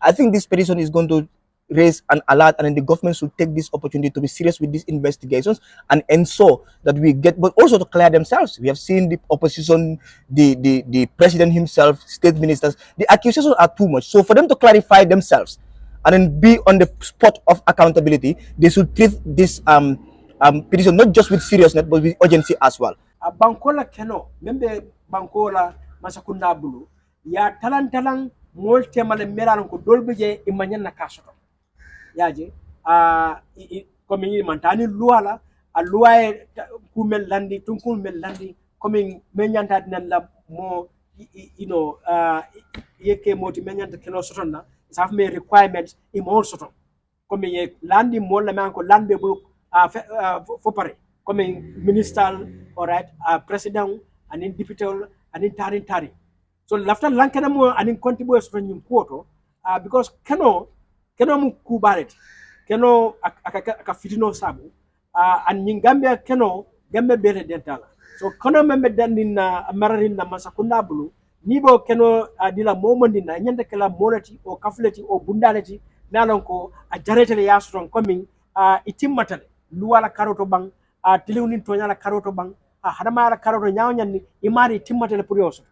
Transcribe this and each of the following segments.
I think this petition is going to raise an alert, and then the government should take this opportunity to be serious with these investigations and ensure that we get, but also to clear themselves. We have seen the opposition, the president himself, state ministers. The accusations are too much. So for them to clarify themselves and then be on the spot of accountability, they should treat this petition not just with seriousness but with urgency as well. Bankola keno membe bankola masakunda bulu ya talan mol temale meraron ko dolbe je imanyan na kasoto yaje komi mantani luala a luaye kumel landi tunkul mel landi komi menyanta nan la mo yeke moti menyanta keno sotonna saf me requirements e mo soto komi ye landi mo la man ko lande bu fo pare komi minister alright president anin député anin tari so lafta lankana mo anin contribute soto nyim kuoto because keno mu kubaret keno aka fitino sabu an nyin gambia keno gambe bere dentala so kono membe dandin na mararin na masakunda bulu nibo keno dila momondi na nyanda kala monati o kafleti o bundaleti nalon ko a jaretele yaston coming itimmatale luwala karoto bang tiliwni toñala karoto bang hadama la karoto nyawnyanni imari timmatale pour yoso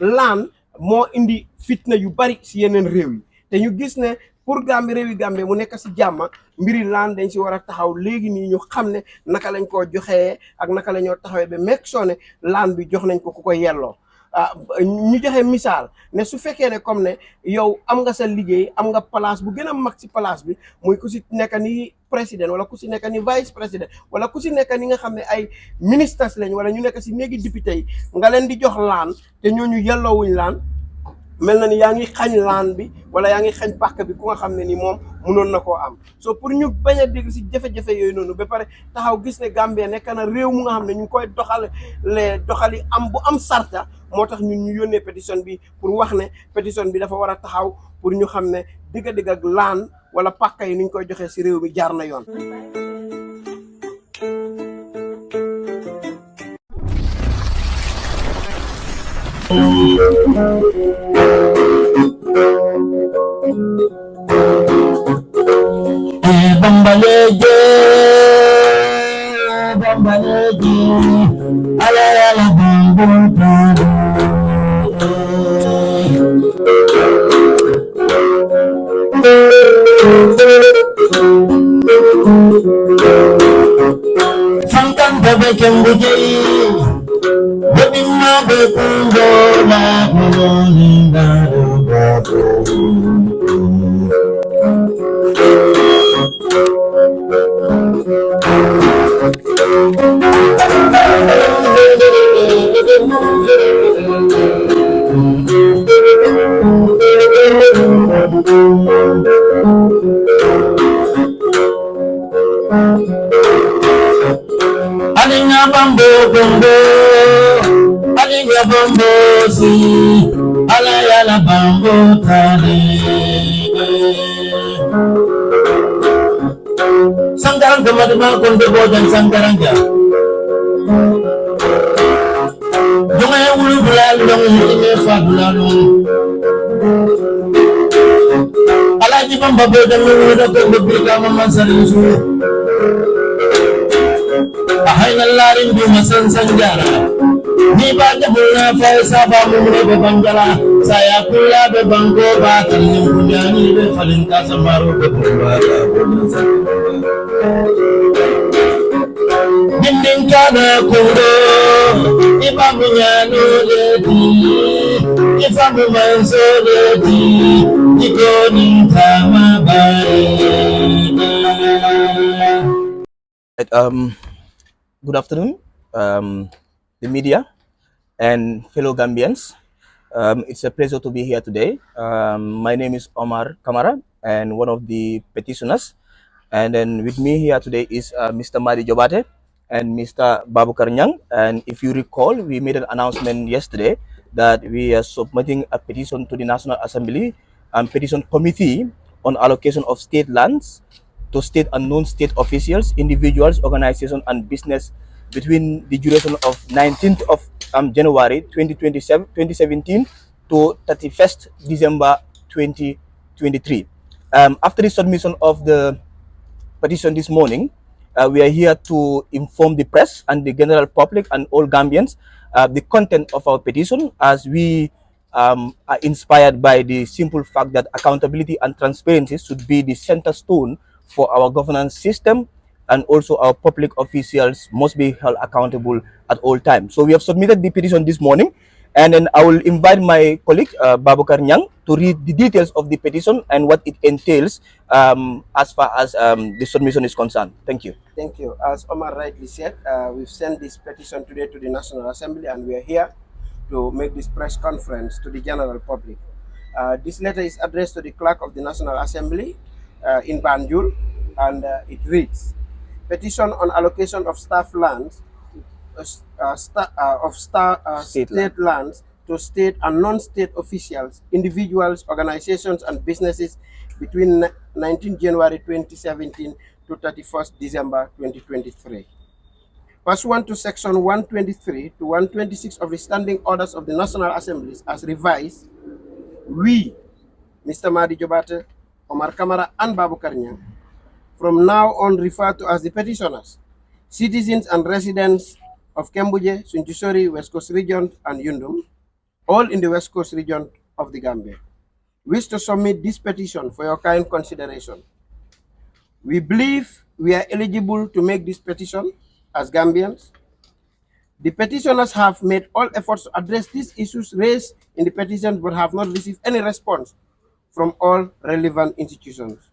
lan moo indi fitna yu bari si yeneen réew yi te ñu gis ne pour Gambie réewi Gambie mu nekk si jàmm mbiri laan dañ si war a taxaw léegi nii ñu xam ne naka lañ koo joxee ak naka la ñoo taxawee ba meeg soo ne laan bi jox nañ ko ku ko yelloo ñu joxe misaal ne su fekkee ne comme ne yow am nga sa liggéey am nga place bu gën a mag si place bi muy ku si nekk ni président wala ku si nekk ni vice président wala ku si nekk ni nga xam ne ay ministres lañ wala ñu nekk si néegi député yi nga leen di jox laan te ñooñu yelloowuñ laan mel na ni yaa ngi xañ laan bi wala yaa ngi xañ pàkk bi ku nga xam ne ni moom mënoon na koo am so pour ñu bañ a dégg si jafe-jafe yooyu noonu ba pare taxaw gis ne Gambie nekk na réew mu nga xam ne ñu ngi koy doxali am bu am sarta moo tax ñun ñu yónnee pétition bi pour wax ne pétition bi dafa war a taxaw pour ñu xam ne digg ak laan wala pàkk yi ni ñu koy joxee si réew mi jaar na yoon. Bambaleje, ala bambutado. Sankan tabe kembuji, bebima bekundo na kuninga do. Alinga bambo bambo, alinga bambo si, alayala bambo tade. Sangkarang kemana kondo bojan sangkarangja. Jangan yang ulu belalong ini fagulalong. Alaji pembabo dan ulu dapat berbeda memasarin su. Ahai ngalarin di masan sanjara. Ni baca bulan faisa bamu mulai bebanjala. Saya pula bebangko batal yang punya ni befalinta samaru berbada bulan. Dinding kana kundo, ibamunya nuleti, ifamu mansoleti, ikoning kama baik. Good afternoon, the media and fellow Gambians. It's a pleasure to be here today. My name is Omar Kamara, and one of the petitioners. And then with me here today is Mr. Madi Jobate and Mr. Babukar Nyang. And if you recall, we made an announcement yesterday that we are submitting a petition to the National Assembly and Petition Committee on allocation of state lands to state and non-state officials, individuals, organizations, and business between the duration of 19th of January 2017 to 31st December 2020. 2023. After the submission of the petition this morning, we are here to inform the press and the general public and all Gambians the content of our petition, as we are inspired by the simple fact that accountability and transparency should be the center stone for our governance system, and also our public officials must be held accountable at all times. So we have submitted the petition this morning, and then I will invite my colleague Babukar Nyang to read the details of the petition and what it entails as far as the submission is concerned. Thank you. Thank you. As Omar rightly said, we've sent this petition today to the National Assembly, and we are here to make this press conference to the general public. This letter is addressed to the clerk of the National Assembly in Banjul, and it reads: Petition on allocation of staff lands, state lands to state and non-state officials, individuals, organizations, and businesses between 19 January 2017 to 31st December 2023. Pursuant to Section 123 to 126 of the Standing Orders of the National Assemblies as revised, we, Mr. Madi Jobate, Omar Kamara, and Babu Karnya, from now on refer to as the petitioners, citizens and residents of Kembuje, Sunjusori, West Coast Region, and Yundum, all in the West Coast region of the Gambia, wish to submit this petition for your kind consideration. We believe we are eligible to make this petition as Gambians. The petitioners have made all efforts to address these issues raised in the petition, but have not received any response from all relevant institutions.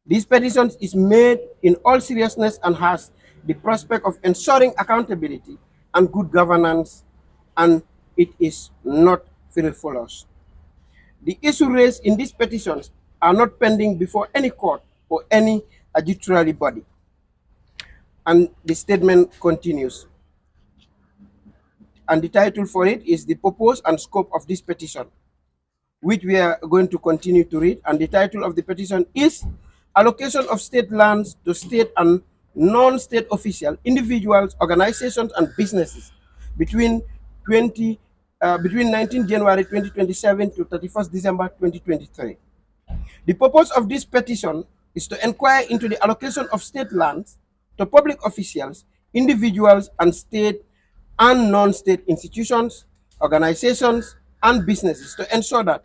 This petition is made in all seriousness and has the prospect of ensuring accountability and good governance, and it is not frivolous. The issues raised in these petitions are not pending before any court or any adjudicatory body. And the statement continues. And the title for it is The Purpose and Scope of this Petition, which we are going to continue to read. And the title of the petition is Allocation of State Lands to State and Non-State Official, Individuals, Organizations, and Businesses between 19 January 2027 to 31st December 2023. The purpose of this petition is to inquire into the allocation of state lands to public officials, individuals, and state and non-state institutions, organizations, and businesses to ensure that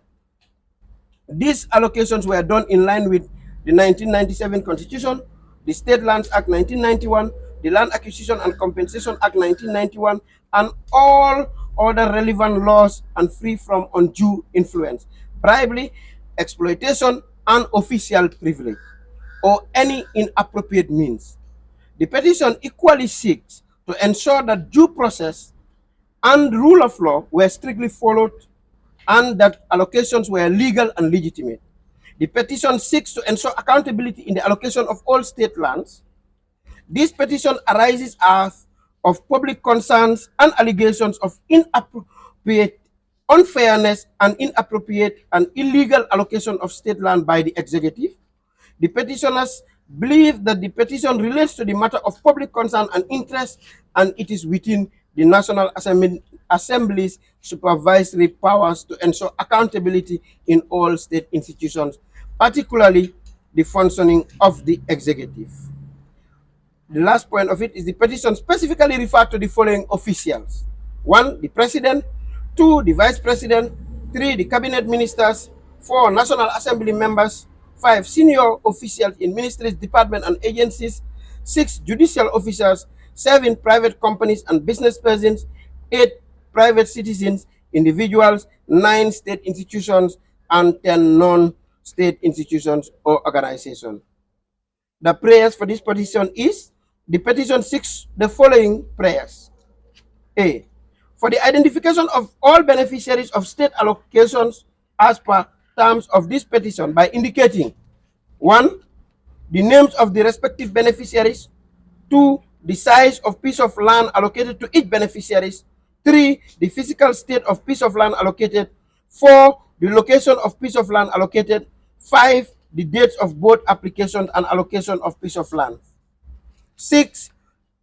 these allocations were done in line with the 1997 Constitution, the State Lands Act 1991, the Land Acquisition and Compensation Act 1991, and all other relevant laws, and free from undue influence, bribery, exploitation, and official privilege, or any inappropriate means. The petition equally seeks to ensure that due process and rule of law were strictly followed and that allocations were legal and legitimate. The petition seeks to ensure accountability in the allocation of all state lands. This petition arises out of public concerns and allegations of inappropriate, unfairness, and inappropriate and illegal allocation of state land by the executive. The petitioners believe that the petition relates to the matter of public concern and interest, and it is within the National Assembly's supervisory powers to ensure accountability in all state institutions, particularly the functioning of the executive. The last point of it is the petition specifically referred to the following officials: 1, the President; 2, the Vice President; 3, the Cabinet Ministers; 4, National Assembly members; 5, senior officials in ministries, departments, and agencies; 6, judicial officers; 7, private companies and business persons; 8, private citizens, individuals; 9, state institutions; and 10, non-state institutions or organizations. The prayers for this petition is: the petition seeks the following prayers. A, for the identification of all beneficiaries of state allocations as per terms of this petition by indicating: 1, the names of the respective beneficiaries; 2, the size of piece of land allocated to each beneficiaries; 3, the physical state of piece of land allocated; 4, the location of piece of land allocated; 5, the dates of both application and allocation of piece of land. 6,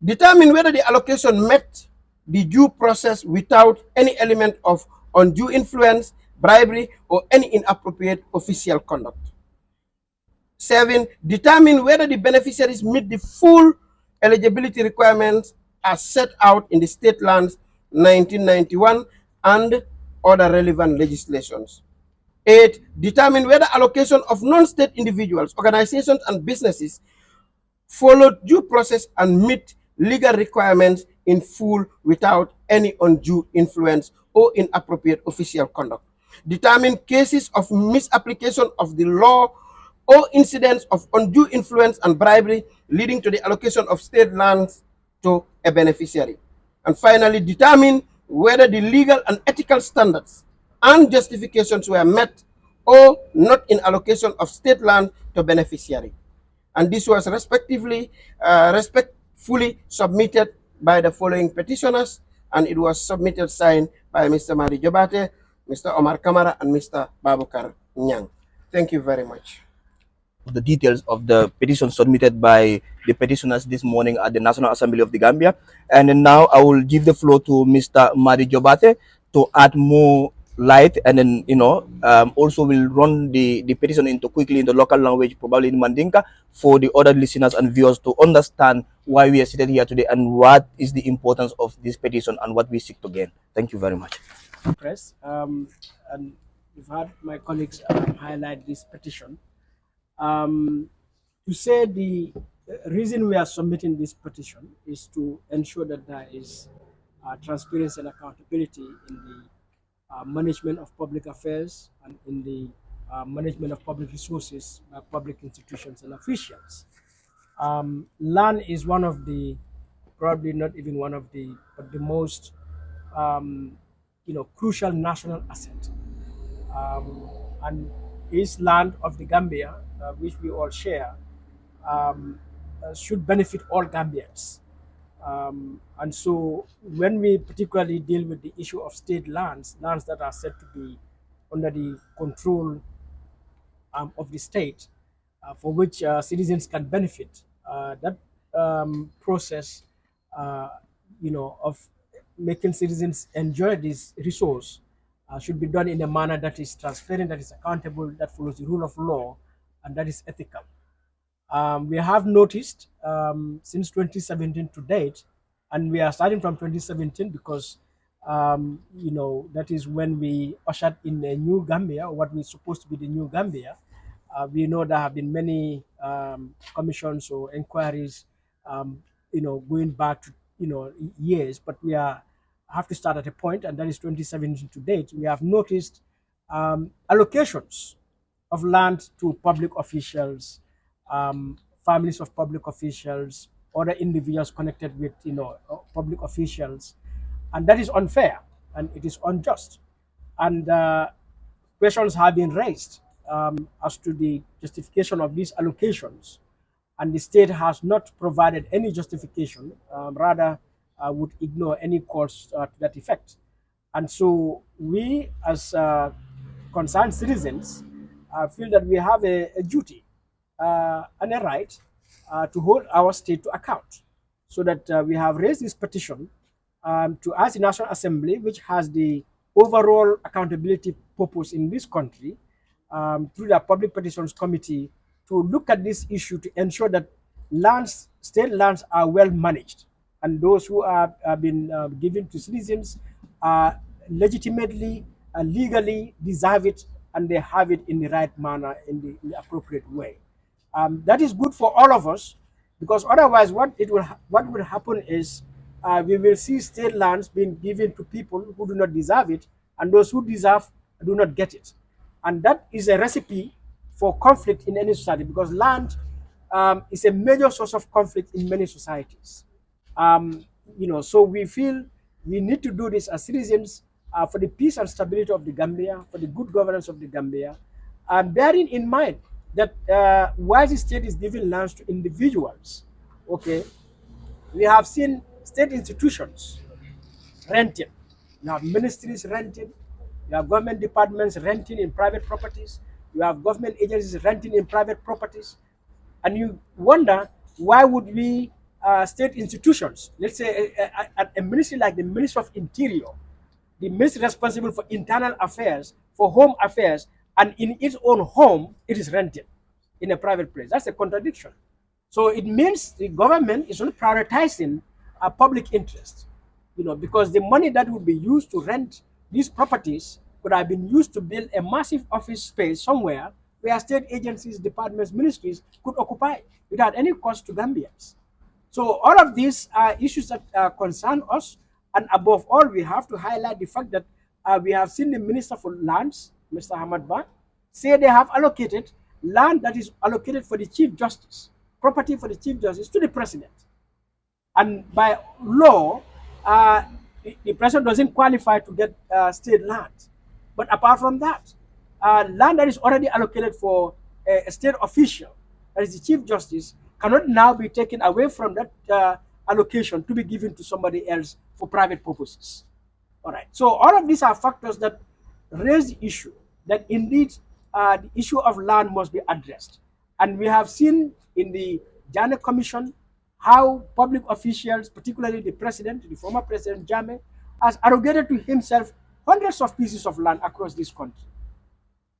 determine whether the allocation met the due process without any element of undue influence, bribery, or any inappropriate official conduct. 7, determine whether the beneficiaries meet the full eligibility requirements as set out in the State Lands 1991 and other relevant legislations. 8, determine whether allocation of non-state individuals, organizations, and businesses follow due process and meet legal requirements in full without any undue influence or inappropriate official conduct. Determine cases of misapplication of the law or incidents of undue influence and bribery leading to the allocation of state lands to a beneficiary. And finally, determine whether the legal and ethical standards and justifications were met or not in allocation of state land to beneficiary. And this was respectfully submitted by the following petitioners, and it was submitted signed by Mr. Mari Jobate, Mr. Omar Kamara, and Mr. Babukar Nyang. Thank you very much. The details of the petition submitted by the petitioners this morning at the National Assembly of the Gambia. And now I will give the floor to Mr. Mari Jobate to add more light, and then also will run the petition into quickly in the local language, probably in Mandinka, for the other listeners and viewers to understand why we are seated here today and what is the importance of this petition and what we seek to gain. Thank you very much. Press, and you've had my colleagues highlight this petition. To say the reason we are submitting this petition is to ensure that there is transparency and accountability in the management of public affairs and in the management of public resources by public institutions and officials. Land is one of the, probably not even one of the, but the most crucial national asset. And this land of the Gambia, which we all share, should benefit all Gambians. And so when we particularly deal with the issue of state lands, lands that are said to be under the control of the state, for which citizens can benefit, that process, of making citizens enjoy this resource should be done in a manner that is transparent, that is accountable, that follows the rule of law, and that is ethical. We have noticed since 2017 to date, and we are starting from 2017 because that is when we ushered in a new Gambia, what we're supposed to be the new Gambia. We know there have been many commissions or inquiries, going back to years, but we have to start at a point, and that is 2017 to date. We have noticed allocations of land to public officials, families of public officials, other individuals connected with public officials, and that is unfair and it is unjust. And questions have been raised as to the justification of these allocations, and the state has not provided any justification, rather would ignore any calls to that effect. And so we, as concerned citizens, feel that we have a duty and a right to hold our state to account. So that we have raised this petition to ask the National Assembly, which has the overall accountability purpose in this country, through the Public Petitions Committee, to look at this issue to ensure that state lands are well managed, and those who have been given to citizens legitimately, legally deserve it, and they have it in the right manner, in the appropriate way. That is good for all of us, because otherwise what would happen is we will see state lands being given to people who do not deserve it, and those who deserve do not get it. And that is a recipe for conflict in any society, because land is a major source of conflict in many societies. So we feel we need to do this as citizens for the peace and stability of the Gambia, for the good governance of the Gambia, bearing in mind that while the state is giving lands to individuals, okay, we have seen state institutions renting. You have ministries renting, you have government departments renting in private properties, you have government agencies renting in private properties, and you wonder why would we state institutions, let's say a ministry like the Ministry of Interior, the ministry responsible for internal affairs, for home affairs, and in its own home, it is rented. in a private place. That's a contradiction. So it means the government is not prioritizing public interest, because the money that would be used to rent these properties could have been used to build a massive office space somewhere where state agencies, departments, ministries could occupy without any cost to Gambians. So all of these are issues that concern us, and above all, we have to highlight the fact that we have seen the Minister for Lands, Mr. Hamad Ba, say they have allocated land that is allocated for the Chief Justice, property for the Chief Justice, to the President. And by law, the President doesn't qualify to get state land. But apart from that, land that is already allocated for a state official, that is the Chief Justice, cannot now be taken away from that allocation to be given to somebody else for private purposes. All right. So all of these are factors that raise the issue that indeed the issue of land must be addressed. And we have seen in the Janneh Commission how public officials, particularly the president, the former president Jammeh, has arrogated to himself hundreds of pieces of land across this country.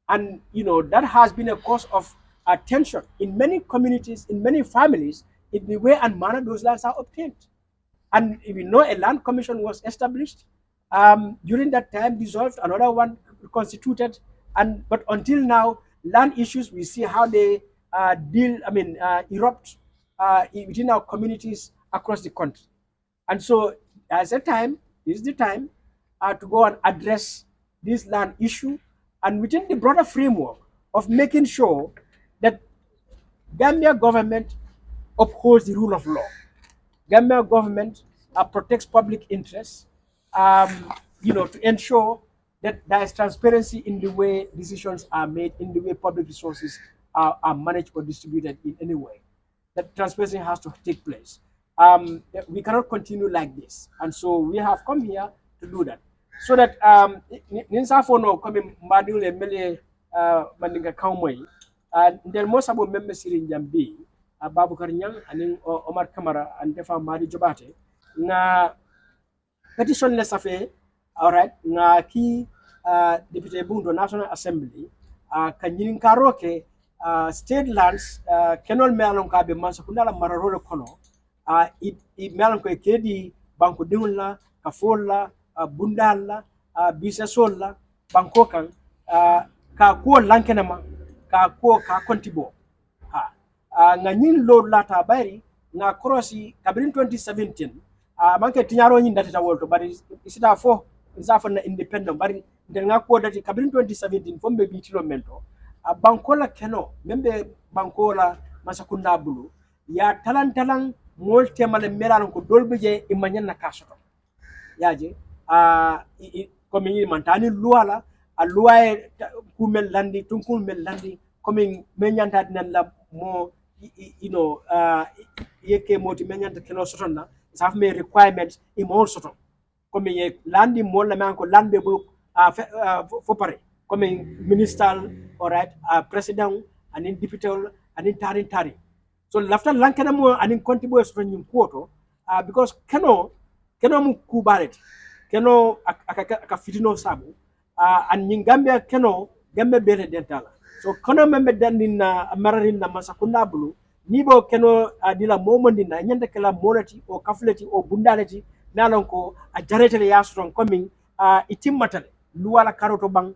And that has been a cause of tension in many communities, in many families, in the way and manner those lands are obtained. And we know a land commission was established during that time, dissolved, another one constituted, but until now, land issues, we see how they erupt within our communities across the country. And so, as a time, this is the time to go and address this land issue, and within the broader framework of making sure that Gambia government upholds the rule of law. Gambia government protects public interests, to ensure that there is transparency in the way decisions are made, in the way public resources are managed or distributed in any way. That transparency has to take place. We cannot continue like this. And so we have come here to do that. So that Ninsafono coming Madule Mele Mandinga Kaumoi, and there most about members in Jambi, Babu Karnyang, and Omar Kamara, and Defa Madi Jobate. Na petition lesafe, all right, na ki Deputy Bundo National Assembly, Kanyin Karoke, state lands, Kenol Melon Kabe Mansakundala Mararolo Kono, it Melon Kedi, Banco Dunla, Kafola, Bundala, Bisasola, Bangkokan, ka kuo lankenama, ka kuo ka kontibo. Nga nyin load lata bari, nga krosi kabrin 2017, manke tinyaro nyin dati ta wolto, bari isida fo, isafo na independent, bari nga kuo dati kabrin 2017, fombe bitilo mento, bankola keno, membe bankola masakunda bulu, ya talang mol temale meralon ko dolbeje imanyan na kasoto. Yaje, comme mantani luala a luaye kumel landi tunkul mel landi comme menyanta nan la mo yeke moti menyanta keno sotonna saf me requirements e mo soton comme ye landi mo la man ko lande bu fo pare comme minister, all right, president anin député anin tari so lafta lankana mo anin kontibo soton nyum koto because keno mu kubareti keno aka fitino sabu an nyin Gambia keno gambe bere dentala so kono membe dandin na mararin na masakunda bulu nibo keno dila momondi na nyanda kala monati o kafleti o bundaleti nalon ko a jaretele yasron coming itimmatale luwala karoto bang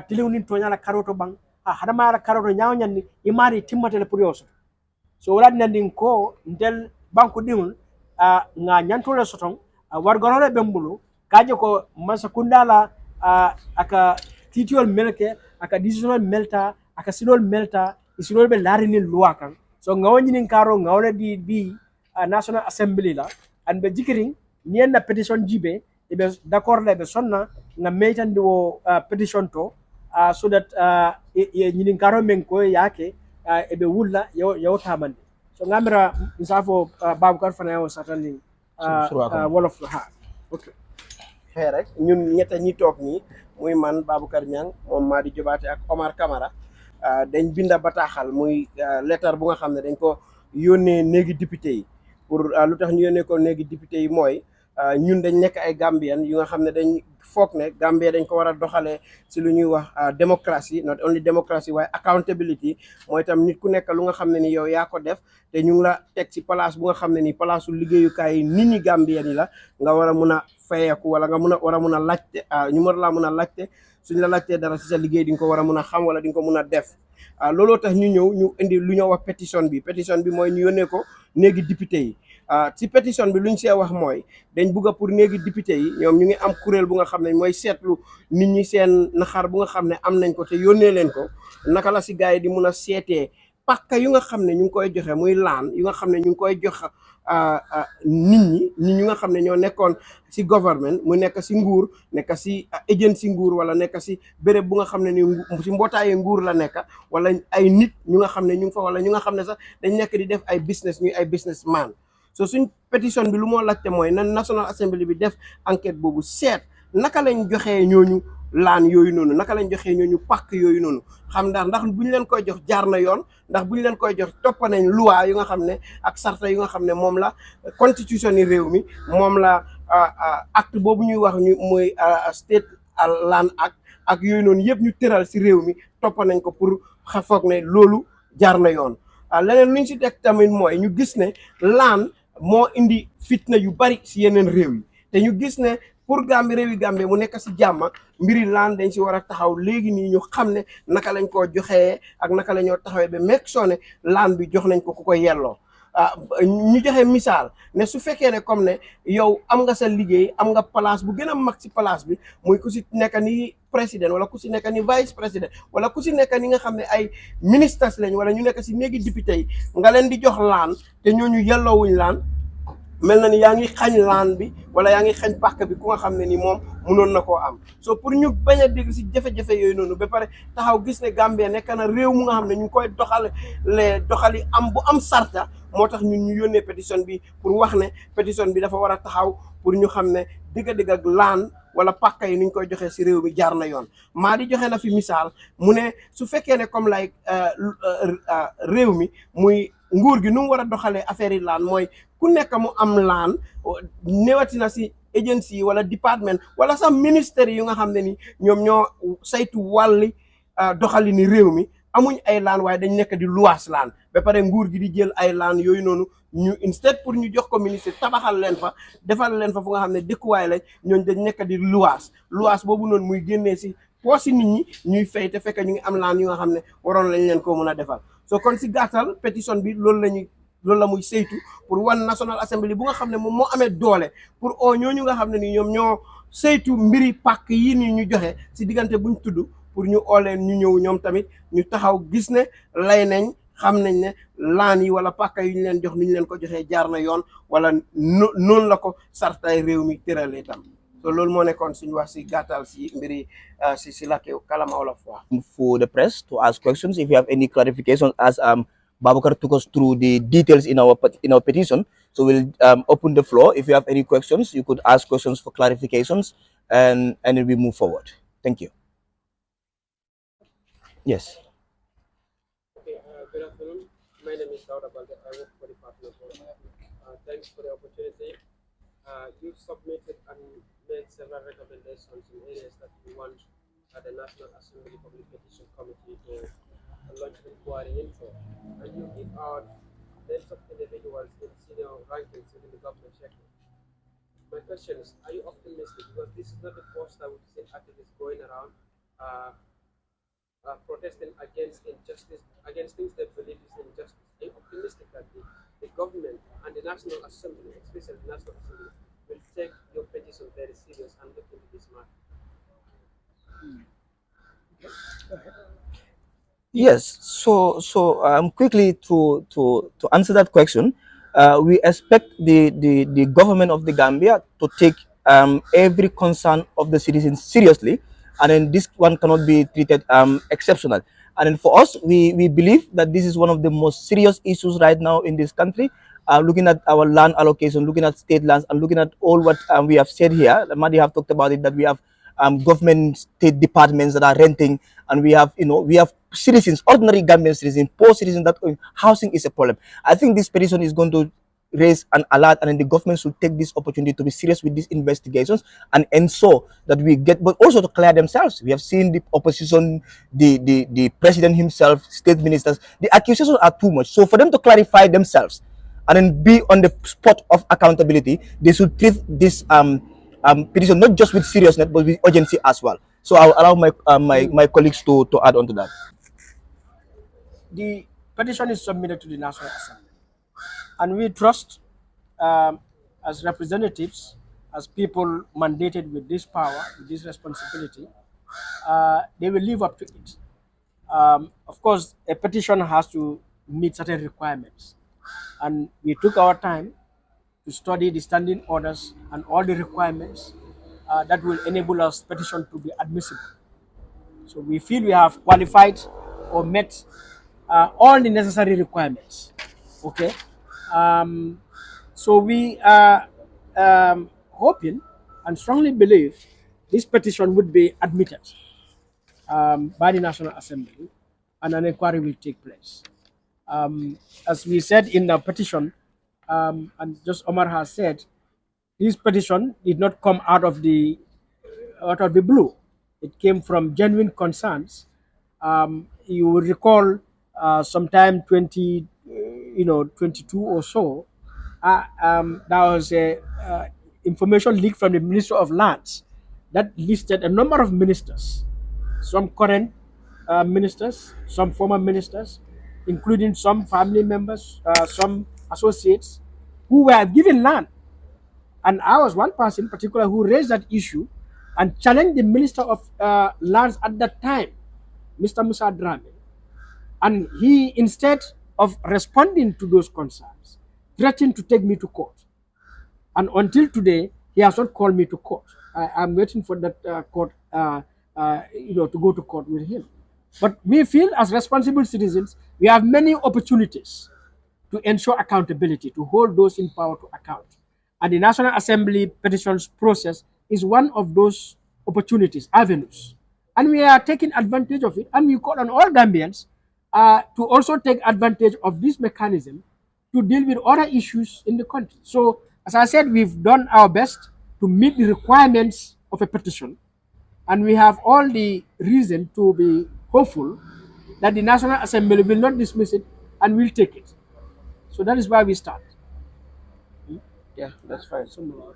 tilewnin tonyala karoto bang hadamara karoto nyawnyanni imari timmatale pour yoso so wala nandin ko ndel banko dimul nga nyantole soton wargonore bembulu kaje ko masakunda la aka titiol melke aka decisional melta aka silol melta isilol be larini loi kan so ngawni nin karo ngawle di national assembly la and be jikiring nien na petition jibe e be d'accord le be sonna na metan do petition to so that ye nin karo men ko yake e be wulla yo tamande so ngamira nsafo babu kar fana yo satani wolof ha okay rek ñun ñetta ñi toog nii muy man Baboucarr Niang moom Madi Jobaate ak Omar Camara dañ binda bataaxal muy lettre bu nga xam ne dañ ko yónnee néegi député yi pour lu tax ñu yónnee ko néegi député yi mooy ñun dañ nekk ay Gambien yu nga xam ne dañ foog ne Gambie dañ ko war a doxalee si lu ñuy wax démocratie, not only démocratie waaye accountability, mooy tam nit ku nekk lu nga xam ne ni yow yaa ko def te ñu ngi la teg si place bu nga xam ne ni place su liggéeyukaay yi nit ñi Gambien yi la, nga war a mun a fayeeku wala nga war a mun a laajte, ñu war laa mun a laajte. Suñ la laajtee dara si sa liggéey di nga ko war a mun a xam wala di nga ko mun a def. Looloo tax ñu ñëw ñu indi lu ñoo wax pétition bi mooy ñu yónnee ko néegi député yi. ci pétition bi lu ñu see wax mooy dañ bugg a pour néegi député yi ñoom ñu ngi am kuréel bu nga xam ne mooy seetlu nit ñi seen naxar bu nga xam ne am nañ ko te yónnee leen ko, naka la si gars yi di mun a seetee pàkka yu nga xam ne ñu ngi koy joxe muy laan yu nga xam ne ñu ngi koy jox nit ñu nga xam ne ñoo nekkoon si government mu nekk si nguur, nekk si agency nguur, wala nekk si béréb bu nga xam ne ni si mbootaayu nguur la nekk, wala ay nit ñu nga xam ne ñu ngi fa, wala ñu nga xam ne sax dañ nekk di def ay business, ñuy ay businessman. So suñ pétition bi lu moo laajte mooy na National Assembly bi def enquête boobu seet naka lañ joxee ñooñu laan yooyu noonu, naka lañ joxee ñooñu pàkk yooyu noonu, xam ndax bu ñu leen koy jox jaar na yoon, ndax bu ñu leen koy jox toppa nañ loi yu nga xam ne ak sarta yu nga xam ne moom la constitution yi réew mi, moom la acte boobu ñuy wax ñu mooy state land act ak yooyu noonu yëpp ñu tëral si réew mi toppa nañ ko pour foog ne loolu jaar na yoon. Leneen lu ñu si teg tamit mooy ñu gis ne laan moo indi fitna yu bari si yeneen réew yi, te ñu gis ne pour réewi Gambie mu nekk si jàmma, mbiri laan dañ si war a taxaw léegi nii ñu xam ne naka lañ koo joxee ak naka la ñoo taxawee ba meeg soo ne laan bi jox nañ ko ku ko yelloo. ñu joxe misaal ne su fekkee ne comme ne yow am nga sa liggéey, am nga place bu gën a mag si place bi, muy ku si nekk ni président wala ku si nekk ni vice président wala ku si nekk ni nga xam ne ay ministres lañ wala ñu nekk si néegi député yi, nga leen di jox laan te ñooñu yelloowuñ laan, mel na ni yaa ngi xañ laan bi wala yaa ngi xañ pàkk bi ku nga xam ne ni moom munoon na koo am. So pour ñu bañ a dégg si jafe-jafe yooyu noonu ba pare taxaw gis ne Gambie nekk na réew mu nga xam ne ñu ngi koy doxali am bu am sarta, moo tax ñun ñu yónnee pétition bi pour wax ne pétition bi dafa war a taxaw pour ñu xam ne digg-digg ak laan wala pàkka yi ni ñu koy joxee si réew mi jaar na yoon. maa di joxe na fi misaal mu ne su fekkee ne comme lay réew mi muy nguur gi nu mu war a doxalee affaire yi laan mooy ku nekk mu am laan, newatina si agency yi wala département wala sax ministère yu nga xam ne ni ñoom ñoo saytu wàlli doxali ni réew mi, amuñ ay laan waaye dañ nekk di luwaas laan ba pare nguur gi di jël ay laan yooyu noonu ñu instead pour ñu jox ko ministre tabaxal leen fa, defal leen fa fu nga xam ne dëkkuwaay lañ, ñooñ dañ nekk di luwaas boobu noonu muy génnee si poosi nit ñi ñuy fay te fekk ñu ngi am laan yu nga xam ne waroon lañ leen koo mën a defal. So kon si gàttal pétition bi loolu la muy saytu pour wan National Assembly bu nga xam ne moom moo amee doole pour ñooñu nga xam ne ni ñoom ñoo saytu mbiri pàkk yi nii ñu joxe si diggante buñ tudd, pour ñu ooleen ñu ñëw ñoom tamit ñu taxaw gis ne lay nañ, xam nañ ne laan yi wala pàkk yu ñu leen jox ni ñu leen ko joxee jaar na yoon wala noonu la ko sartay réew mi tëralee tam. So loolu moo nekkoon suñu wax si gàttal si mbiri si làkki kalama wolof wa. For the press to ask questions if you have any clarifications, as Babakar took us through the details in our petition. So we'll open the floor. If you have any questions, you could ask questions for clarifications, and we move forward. Thank you. Yes. Okay, good afternoon. My name is Dauda Balde. I work for the Department of Law. Thanks for the opportunity. You submitted and made several recommendations in areas that you want the National Assembly Public Petition Committee to launch an inquiry into. And you give out names of individuals in senior rankings within the government sector. My question is, are you optimistic? Because this is not the first time we've seen activists going around protesting against injustice, against things they believe is injustice. Are you optimistic that the government and the National Assembly, especially the National Assembly, will take your petition very serious and look into this matter? Yes. So quickly to answer that question, we expect the government of the Gambia to take every concern of the citizens seriously, and then this one cannot be treated exceptional. And then for us, we believe that this is one of the most serious issues right now in this country. Looking at our land allocation, looking at state lands, and looking at all what we have said here. Madi have talked about it, that we have government state departments that are renting, and we have citizens, ordinary Gambian citizens, poor citizens, that housing is a problem. I think this petition is going to raise an alert, and then the government should take this opportunity to be serious with these investigations and ensure that we get, but also to clear themselves. We have seen the opposition, the president himself, state ministers, the accusations are too much. So for them to clarify themselves and then be on the spot of accountability, they should treat this petition not just with seriousness but with urgency as well. So I'll allow my colleagues to add on to that. The petition is submitted to the National Assembly, and we trust, as representatives, as people mandated with this power, with this responsibility, they will live up to it. Of course, a petition has to meet certain requirements, and we took our time to study the standing orders and all the requirements that will enable us petition to be admissible. So we feel we have qualified or met all the necessary requirements. Okay. Um, so we are hoping and strongly believe this petition would be admitted by the National Assembly, and an inquiry will take place. As we said in the petition, and just Omar has said, this petition did not come out of the blue. It came from genuine concerns. You will recall sometime 22 or so, there was a information leaked from the Minister of Lands that listed a number of ministers, some current ministers, some former ministers, including some family members, some associates, who were given land. And I was one person in particular who raised that issue and challenged the Minister of Lands at that time, Mr. Musa Drame. And he, instead of responding to those concerns, threatened to take me to court. And until today, he has not called me to court. I'm waiting for that court, to go to court with him. But we feel, as responsible citizens, we have many opportunities to ensure accountability, to hold those in power to account. And the National Assembly petitions process is one of those opportunities, avenues. And we are taking advantage of it. And we call on all Gambians to also take advantage of this mechanism to deal with other issues in the country. So, as I said, we've done our best to meet the requirements of a petition. And we have all the reason to be hopeful that the National Assembly will not dismiss it and will take it. So that is why we start. Yeah, that's fine. So,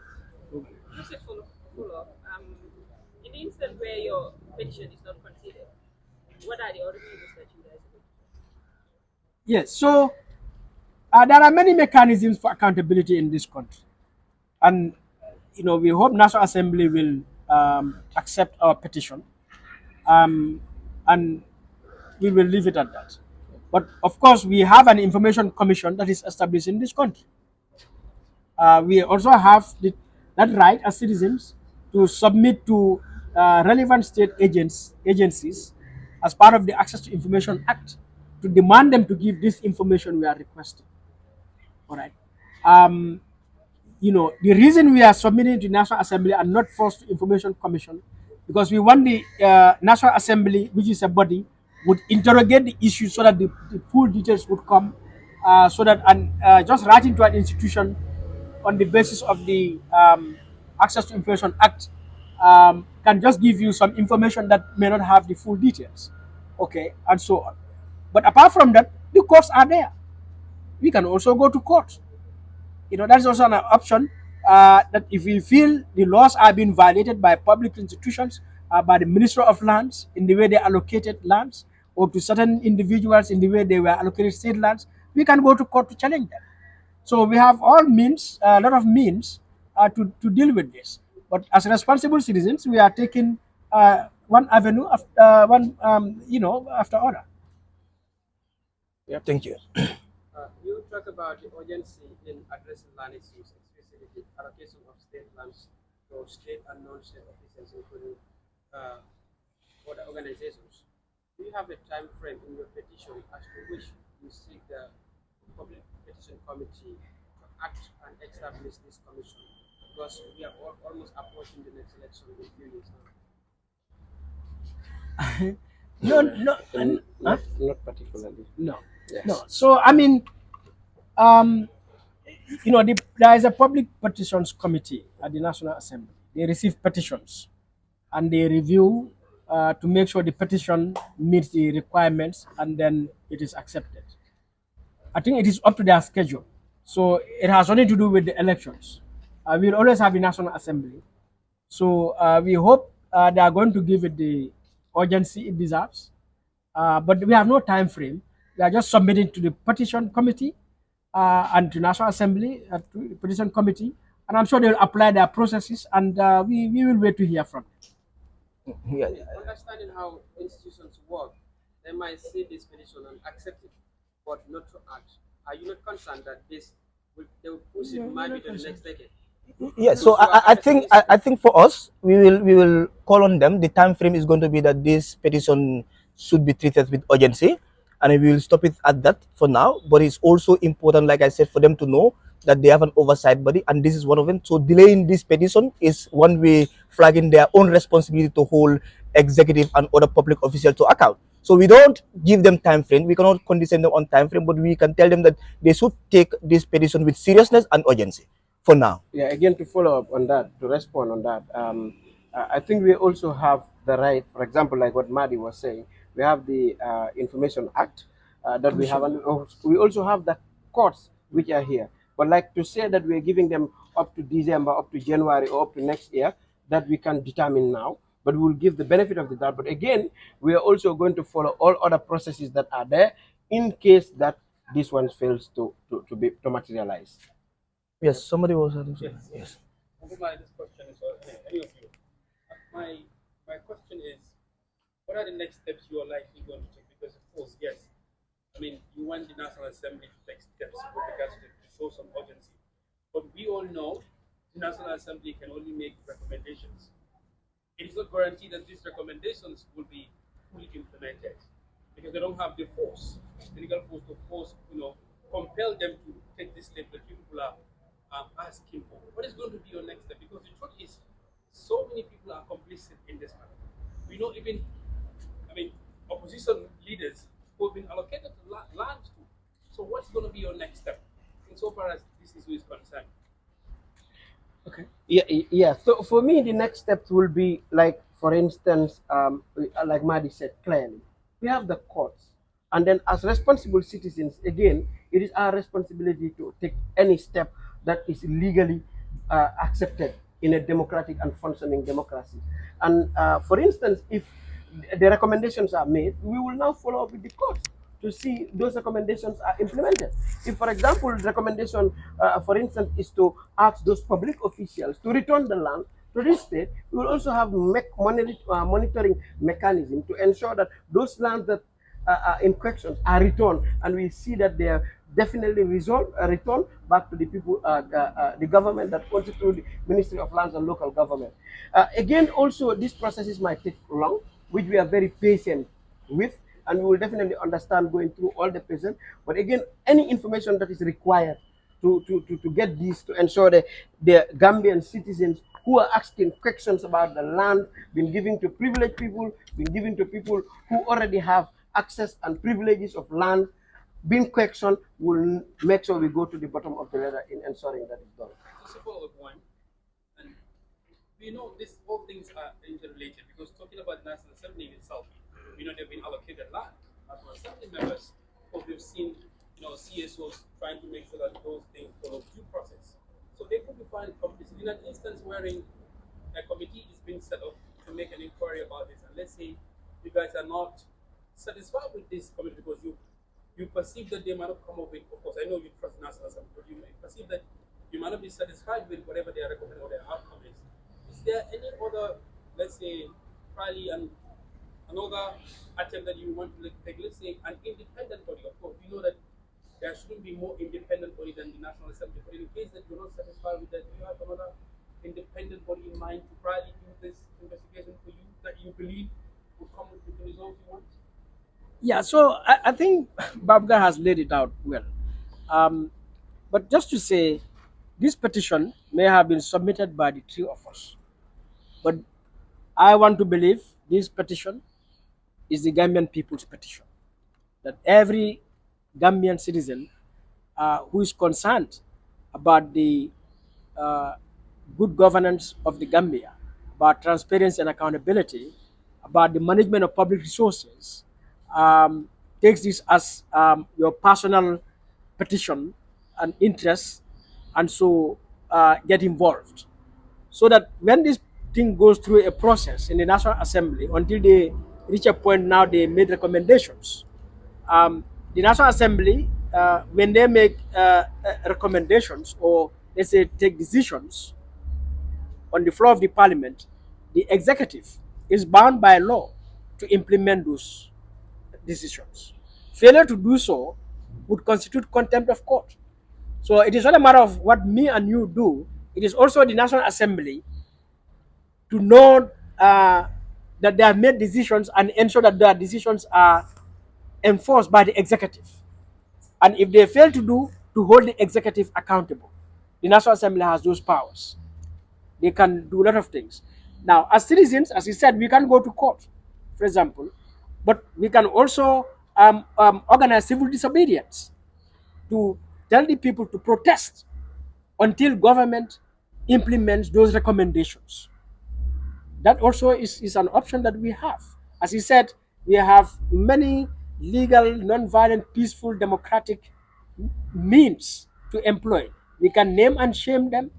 okay. Just a follow-up. In the instance where your petition is not considered, what are the other measures that you guys do? Yes, so there are many mechanisms for accountability in this country. And, we hope National Assembly will accept our petition. And we will leave it at that. But of course, we have an information commission that is established in this country. We also have that right as citizens to submit to relevant state agencies as part of the Access to Information Act to demand them to give this information we are requesting. All right. The reason we are submitting to the National Assembly and not first to Information Commission, because we want the National Assembly, which is a body, would interrogate the issue so that the full details would come, so that just writing to an institution on the basis of the Access to Information Act can just give you some information that may not have the full details, okay, and so on. But apart from that, the courts are there. We can also go to court. That's also an option, that if we feel the laws are being violated by public institutions, by the Minister of Lands in the way they allocated lands, or to certain individuals in the way they were allocated state lands, we can go to court to challenge them. So we have all means, a lot of means to deal with this. But as responsible citizens, we are taking one avenue after after other. Yeah, thank you. You talk about the urgency in addressing land issues, especially the allocation of state lands to state and non-state officials, including other organizations. Do you have a time frame in your petition as to which you seek the Public Petition Committee to act and establish this commission? Because we are almost approaching the next election in a few years now. Not particularly. No. Yes. No. So I mean, there is a public petitions committee at the National Assembly. They receive petitions and they review to make sure the petition meets the requirements and then it is accepted. I think it is up to their schedule. So it has nothing to do with the elections. We'll always have the National Assembly. So we hope they are going to give it the urgency it deserves. But we have no time frame. We are just submitting to the petition committee and to National Assembly, to the petition committee, and I'm sure they'll apply their processes, and we will wait to hear from them. Yeah. Understanding how institutions work, they might see this petition and accept it, but not to act. Are you not concerned that they will push it maybe to the next decade? Yeah, so I think for us we will call on them. The time frame is going to be that this petition should be treated with urgency, and we will stop it at that for now. But it's also important, like I said, for them to know that they have an oversight body, and this is one of them. So delaying this petition is one way flagging their own responsibility to hold executive and other public officials to account. So we don't give them time frame. We cannot condition them on time frame, but we can tell them that they should take this petition with seriousness and urgency for now. Yeah, again, to follow up on that, to respond on that, I think we also have the right, for example, like what Madi was saying, we have the Information Act that we have, and we also have the courts which are here. But like to say that we're giving them up to December, up to January, or up to next year, that we can determine now, but we will give the benefit of the doubt. But again, we are also going to follow all other processes that are there in case that this one fails to materialize. Yes, somebody was. Yes. This question is for any of you. My question is, what are the next steps you are likely going to take? Because of course, yes, I mean you want the National Assembly to take steps with regards to show some urgency, but we all know the National Assembly can only make recommendations. It is not guaranteed that these recommendations will be fully implemented because they don't have the force, the legal force to compel them to take this step that people are asking for. What is going to be your next step? Because the truth is, so many people are complicit in this matter. We know even, opposition leaders who have been allocated to land to. So what's going to be your next step insofar as this issue is concerned? Okay. Yeah. So for me, the next steps will be like, for instance, like Madi said clearly, we have the courts, and then as responsible citizens, again, it is our responsibility to take any step that is legally accepted in a democratic and functioning democracy. And for instance, if the recommendations are made, we will now follow up with the courts to see those recommendations are implemented. If, for example, the recommendation, for instance, is to ask those public officials to return the land to this state, we will also have monitoring mechanism to ensure that those lands that in questions are returned, and we see that they are definitely returned back to the people, the government that constitute the Ministry of Lands and Local Government. Again, also, these processes might take long, which we are very patient with, and we will definitely understand going through all the present. But again, any information that is required to get this, to ensure that the Gambian citizens who are asking questions about the land being given to privileged people, being given to people who already have access and privileges of land, being questioned, will make sure we go to the bottom of the ladder in ensuring that it's done. Just a follow-up point, and we know these all things are interrelated because talking about the National Assembly itself, we know they've been allocated land. National Assembly members, because we've seen CSOs trying to make sure that those things follow due process. So they could be found complicit in an instance wherein a committee is being set up to make an inquiry about this, and let's say you guys are not satisfied with this committee because you perceive that they might not come up with, of course, I know you trust National Assembly, but you may perceive that you might not be satisfied with whatever they are recommending or their outcome is. Is there any other, let's say, probably another attempt that you want to take, let's say, an independent body? Of course, we know that there shouldn't be more independent body than the National Assembly, but in case that you're not satisfied with that, do you have another independent body in mind to probably do this investigation for you that you believe will come with the results you want? Yeah, so I think Babga has laid it out well. But just to say, this petition may have been submitted by the three of us. But I want to believe this petition is the Gambian people's petition. That every Gambian citizen who is concerned about the uh, good governance of the Gambia, about transparency and accountability, about the management of public resources, um, takes this as your personal petition and interest, and so get involved. So that when this thing goes through a process in the National Assembly until they reach a point now they made recommendations. The National Assembly, when they make recommendations or let's say take decisions on the floor of the parliament, the executive is bound by law to implement those decisions. Failure to do so would constitute contempt of court. So it is not a matter of what me and you do, it is also the National Assembly to know that they have made decisions and ensure that their decisions are enforced by the executive. And if they fail to do, to hold the executive accountable. The National Assembly has those powers. They can do a lot of things. Now, as citizens, as you said, we can go to court, for example, but we can also organize civil disobedience to tell the people to protest until government implements those recommendations. That also is an option that we have. As he said, we have many legal, non-violent, peaceful, democratic means to employ. We can name and shame them,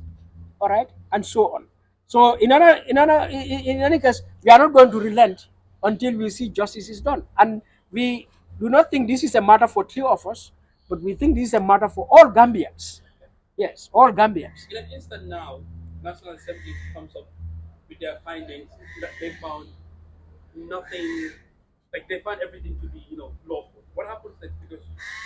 all right, and so on. So in any case, we are not going to relent until we see justice is done. And we do not think this is a matter for three of us, but we think this is a matter for all Gambians. Yes, all Gambians. In an instant now, National Assembly comes up with their findings that they found nothing, like they found everything to be, lawful. What happens next? Because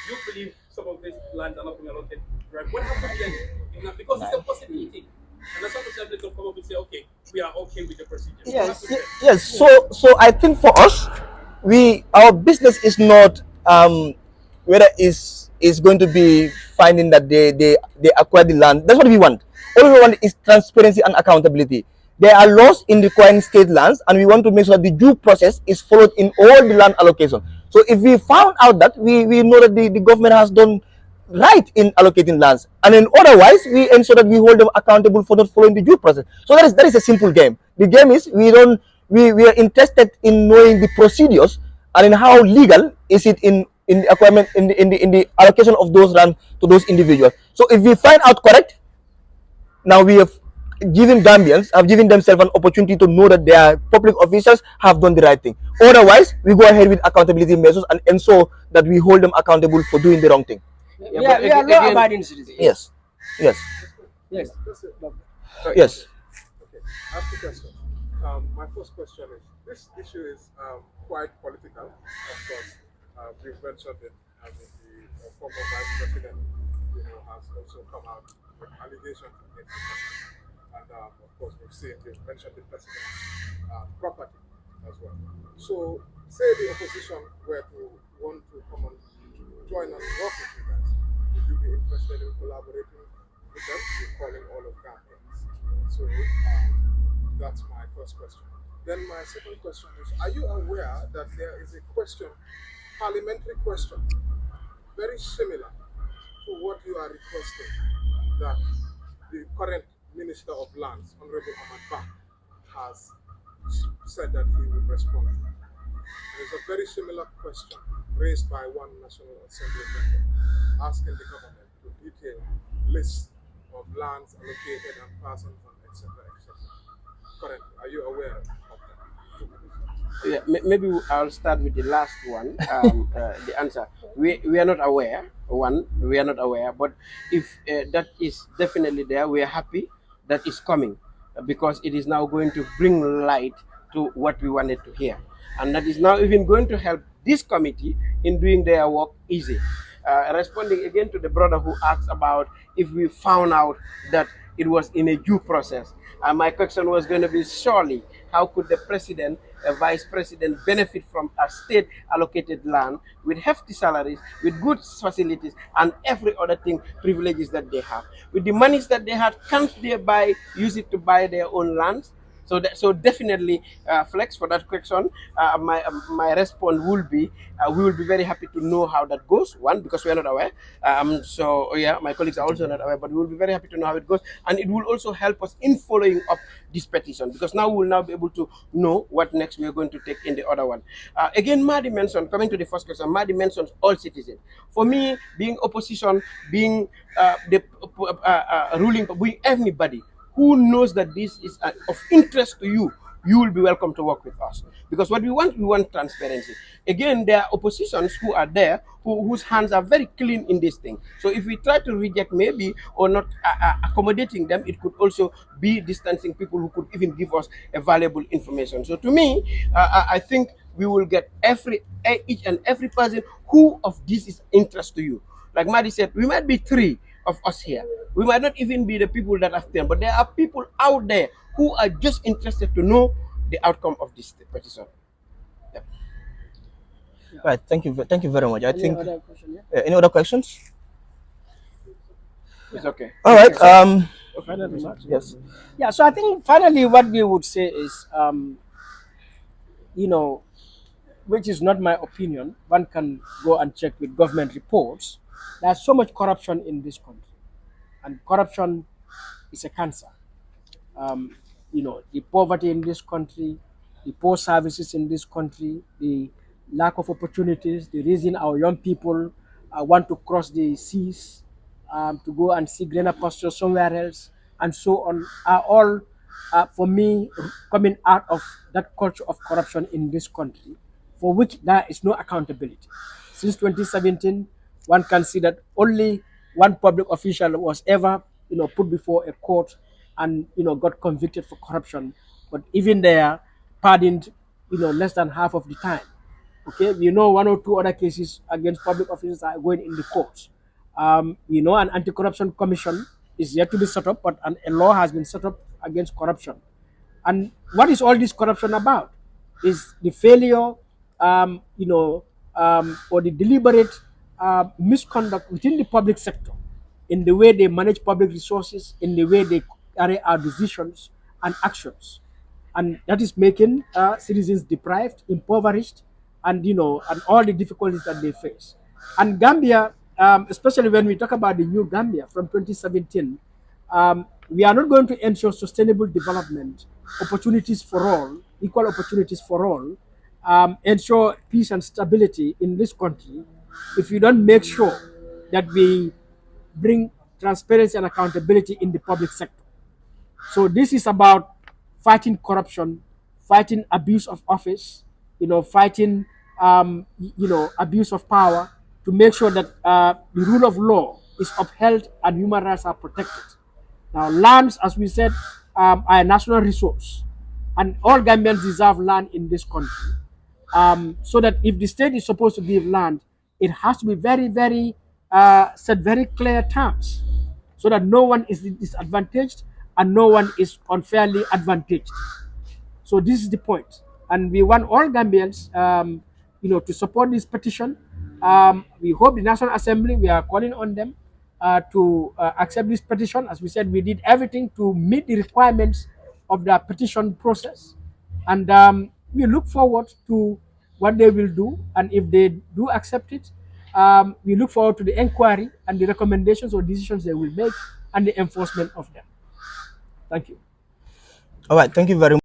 you believe some of these lands are not being allotted, right? What happens then? Because it's a possibility. And the National Assembly can come up and say, okay, we are okay with the procedure. Yes, yes. So I think for us, our business is not whether is going to be finding that they acquire the land. That's what we want. All we want is transparency and accountability. There are laws in requiring state lands, and we want to make sure that the due process is followed in all the land allocation. So if we found out that we know that the government has done right in allocating lands, and then otherwise we ensure that we hold them accountable for not following the due process. So that is a simple game. The game is we are interested in knowing the procedures and in how legal is it in the acquirement in the allocation of those land to those individuals. So if we find out correct, now we have given Gambians have given themselves an opportunity to know that their public officials have done the right thing. Otherwise, we go ahead with accountability measures and ensure that we hold them accountable for doing the wrong thing. Yeah, we are law-abiding citizens. Yes. Yes. Yes. Yes. Okay, I have two questions. My first question is, this issue is quite political. Of course, we've mentioned it. I mean, the former vice president, has also come out with allegations against the president. And of course, we've mentioned the president's property as well. So, say the opposition were to want to come and join and work with you guys, would you be interested in collaborating with them? You're calling all of Gambians. So that's my first question. Then my second question is, are you aware that there is a question, parliamentary question, very similar to what you are requesting, that the current Minister of Lands, Honorable Ahmad Bah, has said that he would respond to? There's a very similar question raised by one National Assembly member asking the government to detail lists of lands allocated and persons and etc. etc. Correct. Are you aware of that? Yeah, maybe I'll start with the last one. The answer: we are not aware. One, we are not aware. But if that is definitely there, we are happy that is coming, because it is now going to bring light to what we wanted to hear, and that is now even going to help this committee in doing their work easy. Responding again to the brother who asked about if we found out that it was in a due process. My question was going to be, surely, how could the president, a vice president, benefit from a state allocated land with hefty salaries, with good facilities, and every other thing, privileges that they have? With the monies that they had, can't they use it to buy their own lands? So definitely, Flex, for that question, my response will be, we will be very happy to know how that goes. One, because we are not aware. So yeah, my colleagues are also not aware, but we will be very happy to know how it goes, and it will also help us in following up this petition, because now we will now be able to know what next we are going to take in the other one. Again, Madi mentioned, coming to the first question, Madi mentions all citizens. For me, being opposition, being the ruling, being anybody who knows that this is of interest to you, you will be welcome to work with us. Because what we want transparency. Again, there are oppositions who are there whose hands are very clean in this thing. So if we try to reject maybe or not accommodating them, it could also be distancing people who could even give us a valuable information. So to me, I think we will get each and every person who of this is interest to you. Like Madi said, we might be three of us here. We might not even be the people that have 10, but there are people out there who are just interested to know the outcome of this petition. Yep. Right. Thank you very much. I Any think other question? any other questions? It's okay. All right. Final remarks? Yes. Yeah, so I think finally what we would say is, you know, which is not my opinion, one can go and check with government reports. There's so much corruption in this country, and corruption is a cancer. um, the poverty in this country, the poor services in this country, the lack of opportunities, the reason our young people want to cross the seas to go and see greener pastures somewhere else, and so on, are all, for me, coming out of that culture of corruption in this country, for which there is no accountability. Since 2017, one can see that only one public official was ever, put before a court and got convicted for corruption. But even there, pardoned, less than half of the time. Okay, one or two other cases against public officers are going in the courts. An anti-corruption commission is yet to be set up, but a law has been set up against corruption. And what is all this corruption about? Is the failure, or the deliberate misconduct within the public sector in the way they manage public resources, in the way they carry out decisions and actions, and that is making citizens deprived, impoverished, and and all the difficulties that they face. And Gambia, especially when we talk about the new Gambia from 2017, we are not going to ensure sustainable development, opportunities for all, equal opportunities for all, ensure peace and stability in this country if we don't make sure that we bring transparency and accountability in the public sector. So this is about fighting corruption, fighting abuse of office, fighting abuse of power, to make sure that the rule of law is upheld and human rights are protected. Now, lands, as we said, are a national resource, and all Gambians deserve land in this country. So that if the state is supposed to give land, it has to be very, very set very clear terms, so that no one is disadvantaged and no one is unfairly advantaged. So this is the point, and we want all Gambians, to support this petition. We hope the National Assembly, we are calling on them to accept this petition. As we said, we did everything to meet the requirements of the petition process, and we look forward to what they will do. And if they do accept it, we look forward to the inquiry and the recommendations or decisions they will make and the enforcement of them. Thank you. All right. Thank you very much.